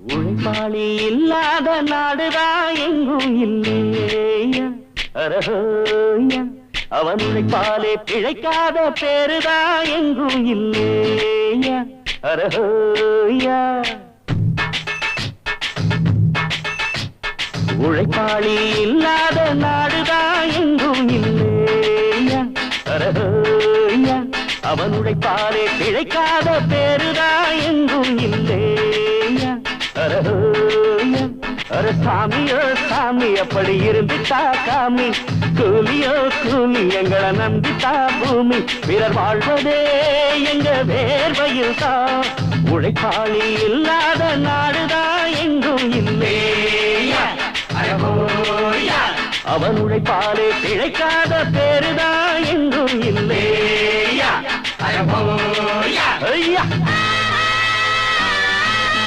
உழைப்பாளி இல்லாத நாடுதான் எங்கும் இல்லையா அரஹோயா அவன் உழைப்பாலே பிழைக்காத பேருதான் எங்கும் இல்லையா அரஹோயா உழைப்பாளி இல்லாத நாடுதான் எங்கும் இல்லையா அரஹோயா அவன் உழைப்பாலே பிழைக்காத பேருதான் எங்கும் இல்லையா அரஹோயா அர சாமியோ சாமி அப்படி இருந்துட்டா காமி கூலியோ கூலி எங்களை நம்பித்தா பூமி பிறர் வாழ்வதே எங்க வேர்வையில் தான் உழைப்பாளி இல்லாத நாடுதான் எங்கும் இல்லையா அரஹோயா அவன் உழைப்பாலே பிழைக்காத பேருதான் எங்கும் இல்லையா அரஹோயா ஐயா